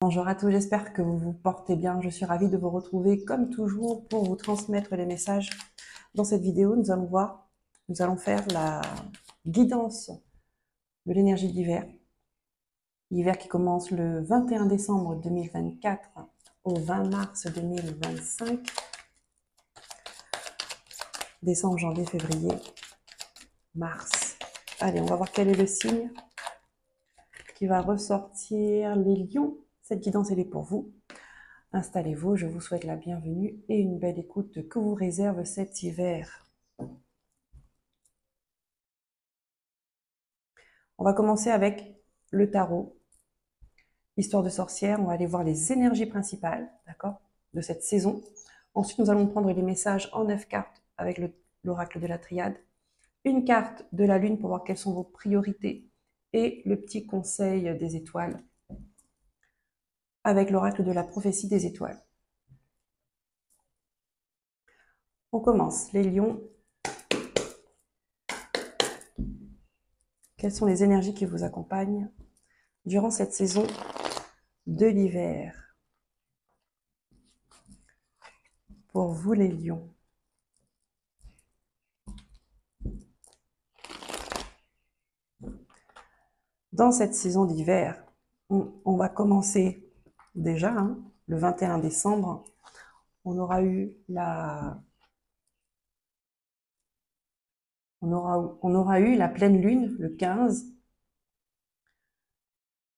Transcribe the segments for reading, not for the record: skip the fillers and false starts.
Bonjour à tous, j'espère que vous vous portez bien. Je suis ravie de vous retrouver comme toujours pour vous transmettre les messages. Dans cette vidéo, nous allons faire la guidance de l'énergie d'hiver. L'hiver qui commence le 21 décembre 2024 au 20 mars 2025. Décembre, janvier, février, mars. Allez, on va voir quel est le signe qui va ressortir. Les lions, cette guidance elle est pour vous. Installez-vous, je vous souhaite la bienvenue et une belle écoute que vous réserve cet hiver. On va commencer avec le tarot. Histoire de sorcière, on va aller voir les énergies principales, d'accord, de cette saison. Ensuite, nous allons prendre les messages en 9 cartes avec l'oracle de la triade. Une carte de la lune pour voir quelles sont vos priorités et le petit conseil des étoiles avec l'oracle de la prophétie des étoiles. On commence. Les lions. Quelles sont les énergies qui vous accompagnent durant cette saison de l'hiver? Pour vous les lions. Dans cette saison d'hiver, on va commencer déjà, le 21 décembre, on aura eu la pleine lune le 15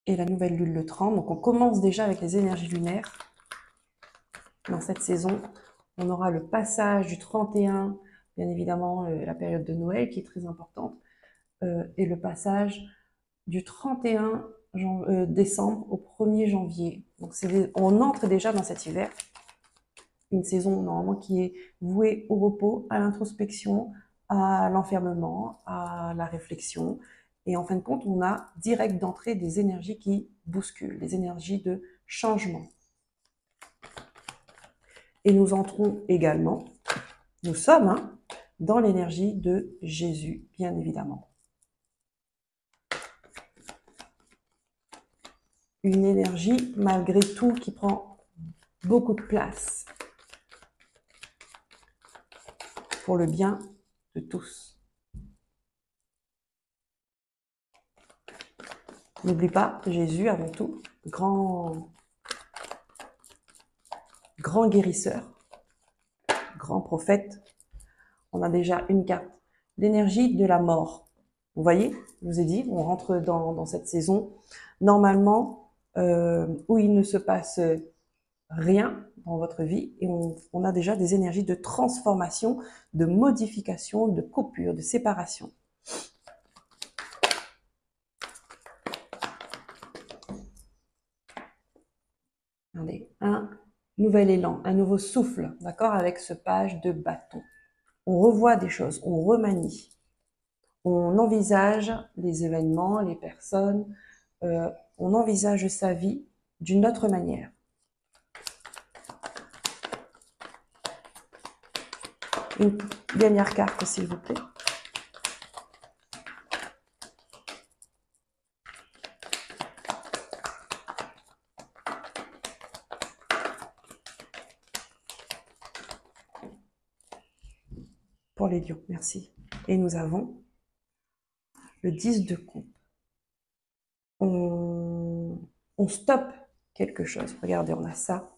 et la nouvelle lune le 30. Donc on commence déjà avec les énergies lunaires. Dans cette saison, on aura le passage du 31, bien évidemment la période de Noël qui est très importante, et le passage du 31 décembre au 1er janvier. Donc on entre déjà dans cet hiver, une saison normalement qui est vouée au repos, à l'introspection, à l'enfermement, à la réflexion. Et en fin de compte, on a direct d'entrée des énergies qui bousculent, des énergies de changement. Et nous entrons également, nous sommes dans l'énergie de Jésus, bien évidemment. Une énergie, malgré tout, qui prend beaucoup de place pour le bien de tous. N'oublie pas, Jésus, avant tout, grand guérisseur, grand prophète. On a déjà une carte, l'énergie de la mort. Vous voyez, je vous ai dit, on rentre dans cette saison, normalement, où il ne se passe rien dans votre vie, et on a déjà des énergies de transformation, de modification, de coupure, de séparation. Allez, un nouvel élan, un nouveau souffle, d'accord, avec ce page de bâton. On revoit des choses, on remanie, on envisage les événements, les personnes, on envisage sa vie d'une autre manière. Une dernière carte, s'il vous plaît. Pour les lions, merci. Et nous avons le 10 de coupe. On stoppe quelque chose. Regardez, on a ça.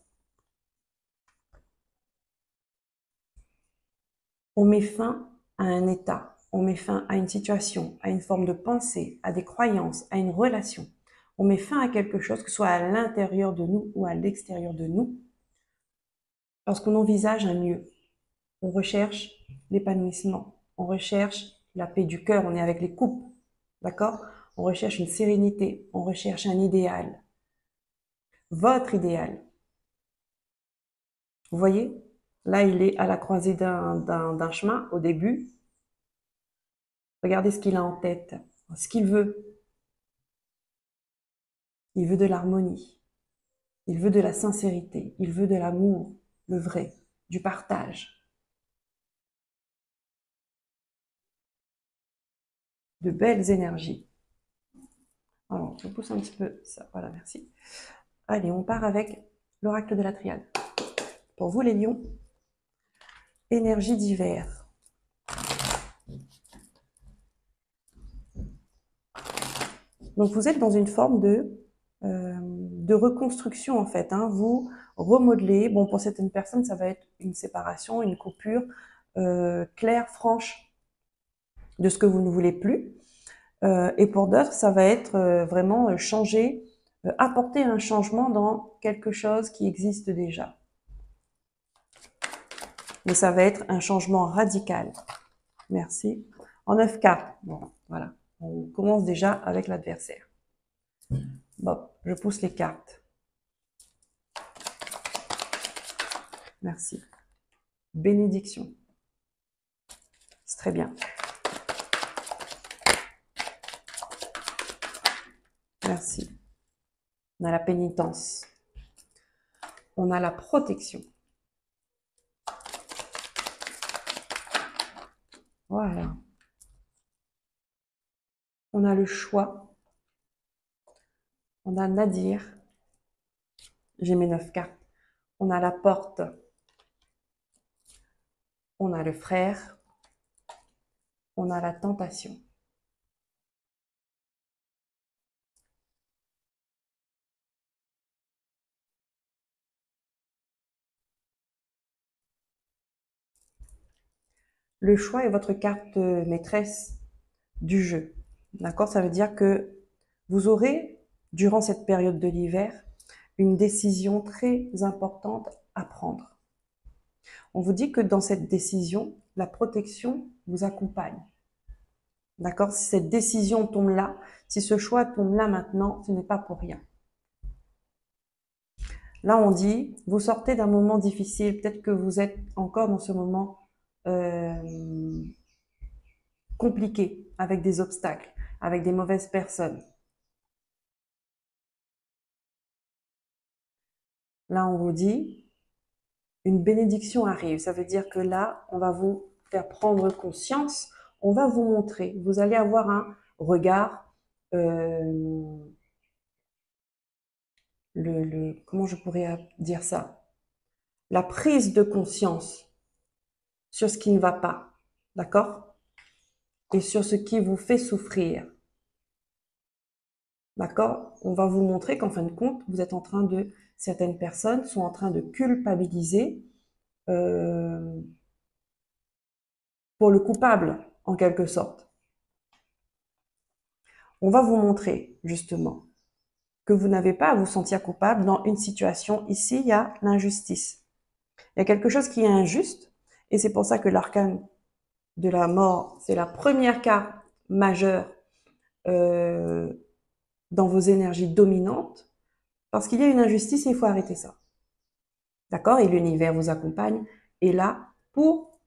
On met fin à un état, on met fin à une situation, à une forme de pensée, à des croyances, à une relation. On met fin à quelque chose, que ce soit à l'intérieur de nous ou à l'extérieur de nous, lorsqu'on envisage un mieux. On recherche l'épanouissement, on recherche la paix du cœur, on est avec les coupes, d'accord? On recherche une sérénité, on recherche un idéal. Votre idéal. Vous voyez? Là, il est à la croisée d'un chemin au début. Regardez ce qu'il a en tête, ce qu'il veut. Il veut de l'harmonie, il veut de la sincérité, il veut de l'amour, le vrai, du partage, de belles énergies. Alors, je pousse un petit peu ça, voilà, merci. Allez, on part avec l'oracle de la triade. Pour vous les lions, énergie d'hiver. Donc vous êtes dans une forme de reconstruction en fait. Hein. Vous remodelez. Bon, pour certaines personnes, ça va être une séparation, une coupure claire, franche de ce que vous ne voulez plus. Et pour d'autres, ça va être vraiment changer, apporter un changement dans quelque chose qui existe déjà. Mais ça va être un changement radical. Merci. En 9 cartes. Bon, voilà. On commence déjà avec l'adversaire. Bon, je pousse les cartes. Merci. Bénédiction. C'est très bien. Merci. On a la pénitence. On a la protection. Voilà. On a le choix. On a Nadir. J'ai mes 9 cartes. On a la porte. On a le frère. On a la tentation. Le choix est votre carte maîtresse du jeu. D'accord? Ça veut dire que vous aurez, durant cette période de l'hiver, une décision très importante à prendre. On vous dit que dans cette décision, la protection vous accompagne. D'accord? Si cette décision tombe là, si ce choix tombe là maintenant, ce n'est pas pour rien. Là, on dit, vous sortez d'un moment difficile, peut-être que vous êtes encore dans ce moment compliqué, avec des obstacles, avec des mauvaises personnes. Là, on vous dit, une bénédiction arrive. Ça veut dire que là, on va vous faire prendre conscience, on va vous montrer. Vous allez avoir un regard, comment je pourrais dire ça? La prise de conscience sur ce qui ne va pas, d'accord? Et sur ce qui vous fait souffrir, d'accord? On va vous montrer qu'en fin de compte, vous êtes en train certaines personnes sont en train de culpabiliser pour le coupable, en quelque sorte. On va vous montrer, justement, que vous n'avez pas à vous sentir coupable dans une situation. Ici, il y a l'injustice. Il y a quelque chose qui est injuste, et c'est pour ça que l'arcane de la mort, c'est la première carte majeure dans vos énergies dominantes, parce qu'il y a une injustice et il faut arrêter ça. D'accord? Et l'univers vous accompagne, et là, pour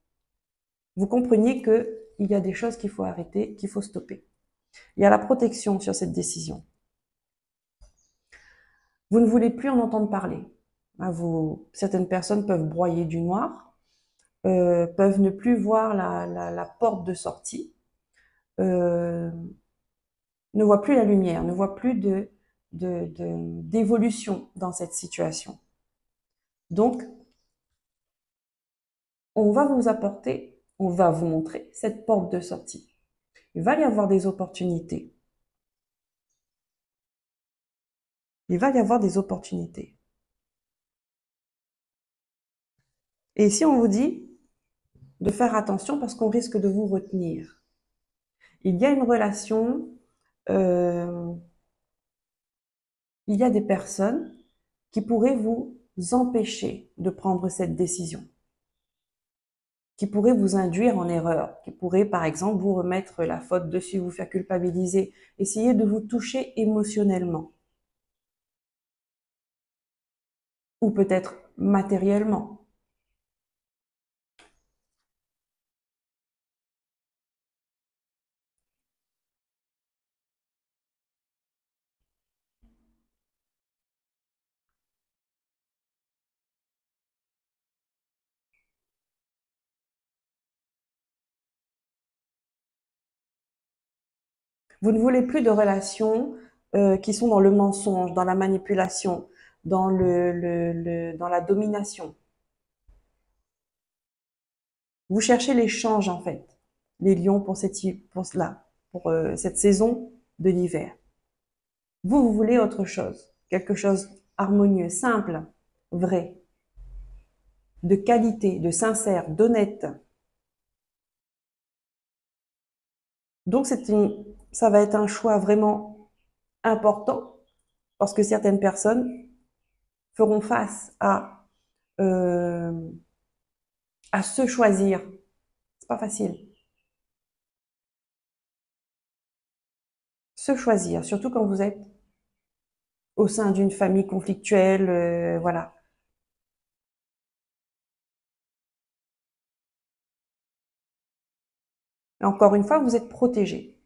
vous compreniez qu'il y a des choses qu'il faut arrêter, qu'il faut stopper. Il y a la protection sur cette décision. Vous ne voulez plus en entendre parler. Certaines personnes peuvent broyer du noir, peuvent ne plus voir la porte de sortie, ne voient plus la lumière, ne voient plus d'évolution dans cette situation. Donc, on va vous apporter, on va vous montrer cette porte de sortie. Il va y avoir des opportunités. Il va y avoir des opportunités. Et ici, on vous dit de faire attention parce qu'on risque de vous retenir. Il y a une relation, il y a des personnes qui pourraient vous empêcher de prendre cette décision, qui pourraient vous induire en erreur, qui pourraient par exemple vous remettre la faute dessus, vous faire culpabiliser, essayer de vous toucher émotionnellement ou peut-être matériellement. Vous ne voulez plus de relations qui sont dans le mensonge, dans la manipulation. dans dans la domination. Vous cherchez l'échange en fait, les lions pour cette saison de l'hiver. Vous voulez autre chose, quelque chose harmonieux, simple, vrai, de qualité, de sincère, d'honnête. Donc ça va être un choix vraiment important parce que certaines personnes feront face à se choisir. C'est pas facile. Se choisir, surtout quand vous êtes au sein d'une famille conflictuelle, voilà. Et encore une fois, vous êtes protégé.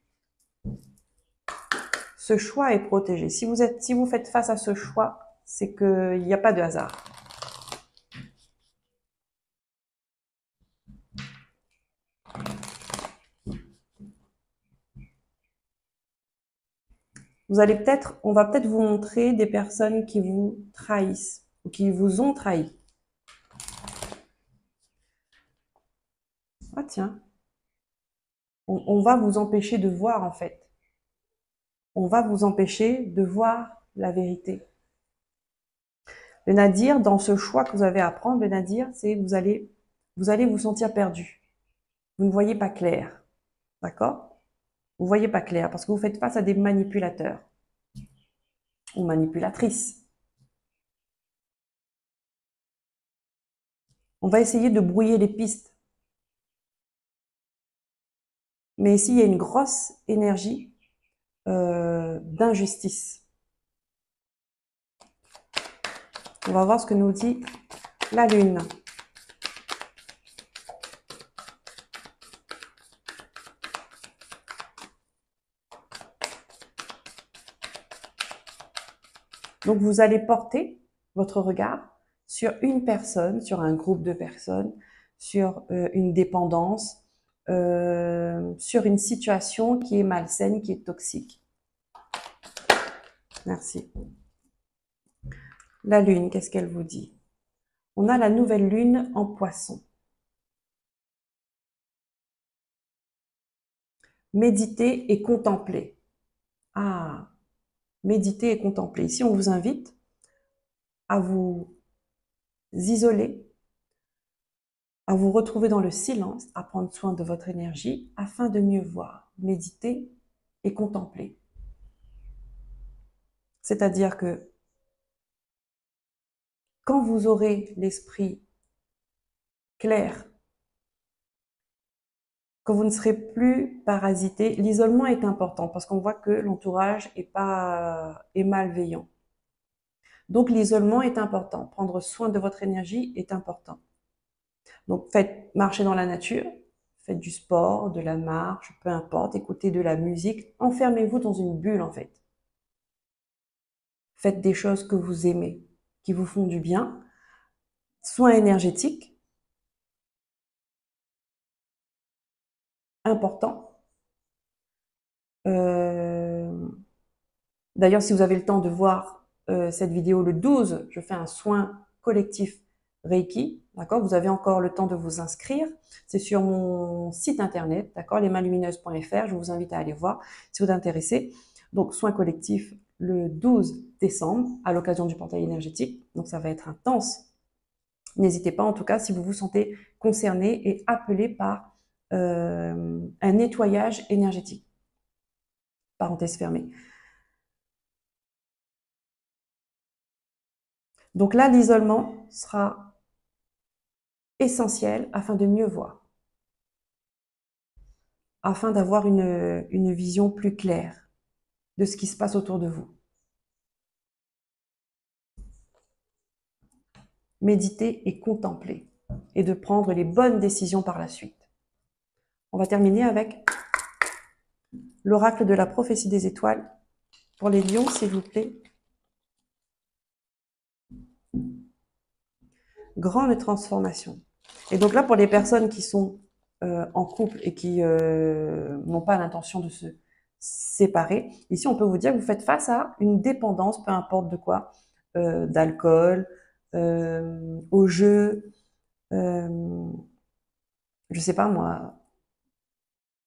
Ce choix est protégé. Si vous faites face à ce choix, c'est qu'il n'y a pas de hasard. On va peut-être vous montrer des personnes qui vous trahissent ou qui vous ont trahi. Ah tiens, on va vous empêcher de voir en fait. On va vous empêcher de voir la vérité. Le nadir, dans ce choix que vous avez à prendre, le nadir, c'est vous allez vous sentir perdu. Vous ne voyez pas clair. D'accord? Vous ne voyez pas clair parce que vous faites face à des manipulateurs ou manipulatrices. On va essayer de brouiller les pistes. Mais ici, il y a une grosse énergie d'injustice. On va voir ce que nous dit la Lune. Donc, vous allez porter votre regard sur une personne, sur un groupe de personnes, sur une dépendance, sur une situation qui est malsaine, qui est toxique. Merci. La Lune, qu'est-ce qu'elle vous dit? On a la nouvelle Lune en Poisson. Méditer et contempler. Ah, méditer et contempler. Ici, on vous invite à vous isoler, à vous retrouver dans le silence, à prendre soin de votre énergie afin de mieux voir, méditer et contempler. C'est-à-dire que quand vous aurez l'esprit clair, quand vous ne serez plus parasité, l'isolement est important parce qu'on voit que l'entourage est malveillant. Donc l'isolement est important. Prendre soin de votre énergie est important. Donc faites marcher dans la nature, faites du sport, de la marche, peu importe, écoutez de la musique. Enfermez-vous dans une bulle en fait. Faites des choses que vous aimez, qui vous font du bien. Soins énergétiques, important. D'ailleurs, si vous avez le temps de voir cette vidéo le 12, je fais un soin collectif Reiki, d'accord? Vous avez encore le temps de vous inscrire. C'est sur mon site internet, d'accord? lesmainlumineuses.fr. Je vous invite à aller voir si vous êtes intéressé. Donc, soin collectif le 12 décembre à l'occasion du portail énergétique. Donc, ça va être intense. N'hésitez pas, en tout cas, si vous vous sentez concerné et appelé par un nettoyage énergétique. Parenthèse fermée. Donc là, l'isolement sera essentiel afin de mieux voir, afin d'avoir une vision plus claire de ce qui se passe autour de vous. Méditer et contempler, et de prendre les bonnes décisions par la suite. On va terminer avec l'oracle de la prophétie des étoiles. Pour les lions, s'il vous plaît. Grande transformation. Et donc là, pour les personnes qui sont en couple et qui n'ont pas l'intention de se séparer, ici, on peut vous dire que vous faites face à une dépendance, peu importe de quoi, d'alcool, au jeu, je sais pas moi,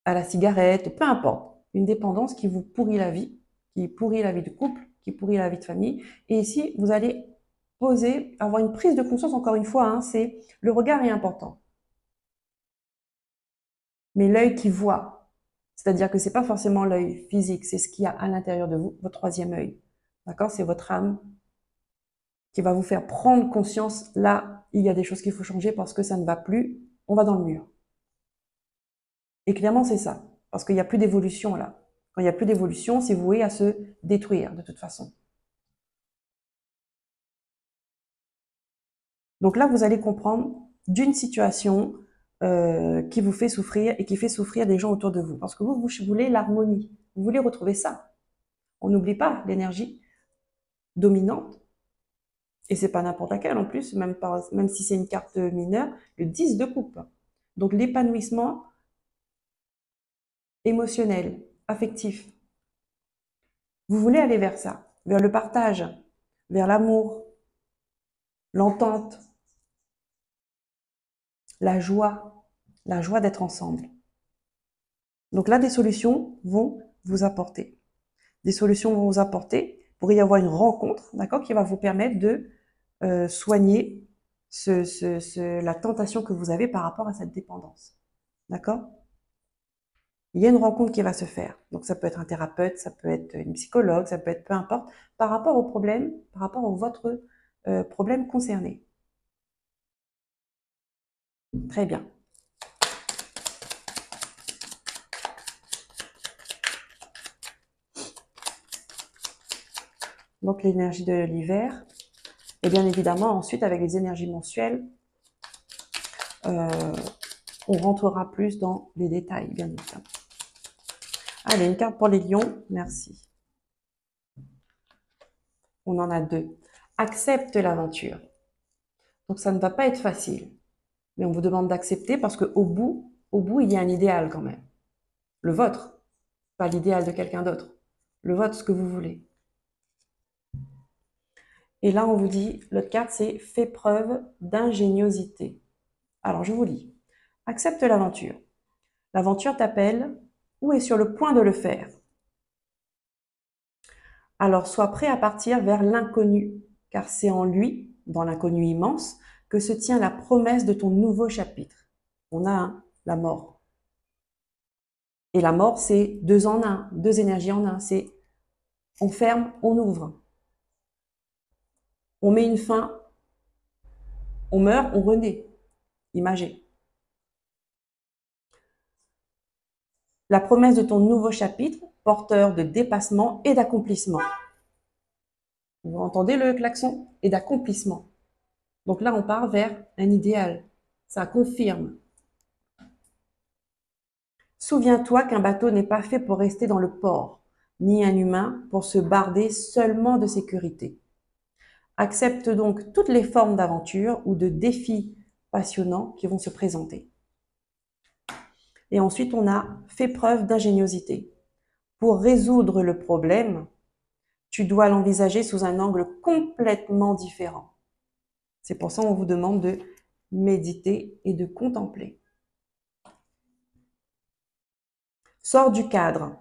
à la cigarette, peu importe. Une dépendance qui vous pourrit la vie, qui pourrit la vie de couple, qui pourrit la vie de famille. Et ici, vous allez poser, avoir une prise de conscience, encore une fois, hein, c'est le regard est important. Mais l'œil qui voit, c'est-à-dire que c'est pas forcément l'œil physique, c'est ce qu'il y a à l'intérieur de vous, votre troisième œil. D'accord? C'est votre âme qui va vous faire prendre conscience, là, il y a des choses qu'il faut changer parce que ça ne va plus, on va dans le mur. Et clairement, c'est ça. Parce qu'il n'y a plus d'évolution là. Quand il n'y a plus d'évolution, c'est voué à se détruire de toute façon. Donc là, vous allez comprendre d'une situation qui vous fait souffrir et qui fait souffrir des gens autour de vous. Parce que vous voulez l'harmonie. Vous voulez retrouver ça. On n'oublie pas l'énergie dominante. Et c'est pas n'importe laquelle en plus, même si c'est une carte mineure, le 10 de coupe. Donc l'épanouissement émotionnel, affectif. Vous voulez aller vers ça, vers le partage, vers l'amour, l'entente, la joie d'être ensemble. Donc là, des solutions vont vous apporter. Des solutions vont vous apporter pour y avoir une rencontre, d'accord, qui va vous permettre de soigner la tentation que vous avez par rapport à cette dépendance. D'accord? Il y a une rencontre qui va se faire. Donc ça peut être un thérapeute, ça peut être une psychologue, ça peut être peu importe, par rapport au problème, par rapport à votre problème concerné. Très bien. Donc l'énergie de l'hiver. Et bien évidemment, ensuite, avec les énergies mensuelles, on rentrera plus dans les détails, bien évidemment. Allez, une carte pour les lions. Merci. On en a deux. Accepte l'aventure. Donc ça ne va pas être facile. Mais on vous demande d'accepter parce qu'au bout, il y a un idéal quand même. Le vôtre, pas l'idéal de quelqu'un d'autre. Le vôtre, ce que vous voulez. Et là, on vous dit, l'autre carte, c'est « Fais preuve d'ingéniosité ». Alors, je vous lis. Accepte l'aventure. L'aventure t'appelle ou est sur le point de le faire. Alors, sois prêt à partir vers l'inconnu, car c'est en lui, dans l'inconnu immense, que se tient la promesse de ton nouveau chapitre. On a la mort. Et la mort, c'est deux en un, deux énergies en un. C'est on ferme, on ouvre. On met une fin, on meurt, on renaît. Imagez. La promesse de ton nouveau chapitre, porteur de dépassement et d'accomplissement. Vous entendez le klaxon? Et d'accomplissement. Donc là, on part vers un idéal. Ça confirme. Souviens-toi qu'un bateau n'est pas fait pour rester dans le port, ni un humain pour se barder seulement de sécurité. Accepte donc toutes les formes d'aventure ou de défis passionnants qui vont se présenter. Et ensuite, on a fait preuve d'ingéniosité. Pour résoudre le problème, tu dois l'envisager sous un angle complètement différent. C'est pour ça qu'on vous demande de méditer et de contempler. Sors du cadre.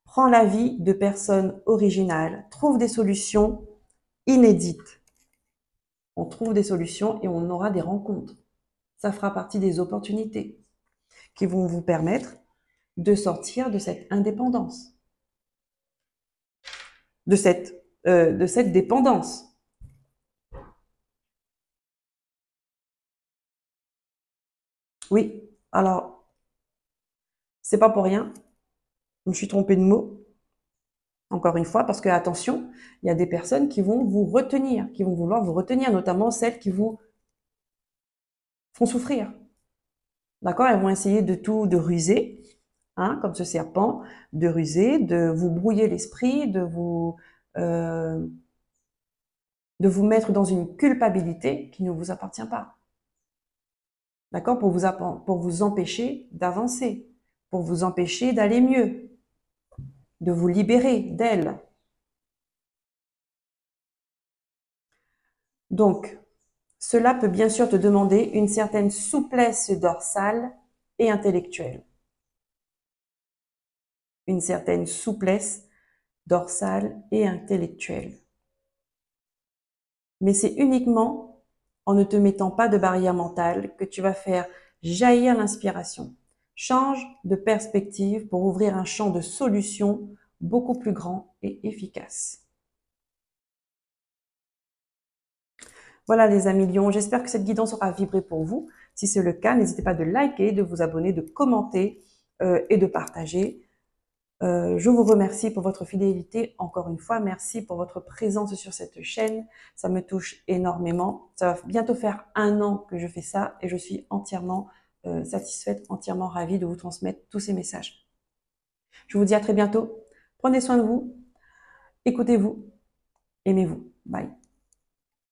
Prends l'avis de personnes originales. Trouve des solutions inédites. On trouve des solutions et on aura des rencontres. Ça fera partie des opportunités qui vont vous permettre de sortir de cette indépendance, de cette dépendance. Oui, alors, c'est pas pour rien. Je me suis trompée de mot, encore une fois, parce que attention, il y a des personnes qui vont vous retenir, qui vont vouloir vous retenir, notamment celles qui vous font souffrir. D'accord? Elles vont essayer de ruser, hein, comme ce serpent, de ruser, de vous brouiller l'esprit, euh, de vous mettre dans une culpabilité qui ne vous appartient pas. D'accord? Pour vous empêcher d'avancer, pour vous empêcher d'aller mieux, de vous libérer d'elle. Donc, cela peut bien sûr te demander une certaine souplesse dorsale et intellectuelle. Une certaine souplesse dorsale et intellectuelle. Mais c'est uniquement en ne te mettant pas de barrière mentale que tu vas faire jaillir l'inspiration. Change de perspective pour ouvrir un champ de solutions beaucoup plus grand et efficace. Voilà les amis lions, j'espère que cette guidance aura vibré pour vous. Si c'est le cas, n'hésitez pas de liker, de vous abonner, de commenter et de partager. Je vous remercie pour votre fidélité. Encore une fois, merci pour votre présence sur cette chaîne. Ça me touche énormément. Ça va bientôt faire 1 an que je fais ça et je suis entièrement satisfaite, entièrement ravie de vous transmettre tous ces messages. Je vous dis à très bientôt. Prenez soin de vous, écoutez-vous, aimez-vous. Bye.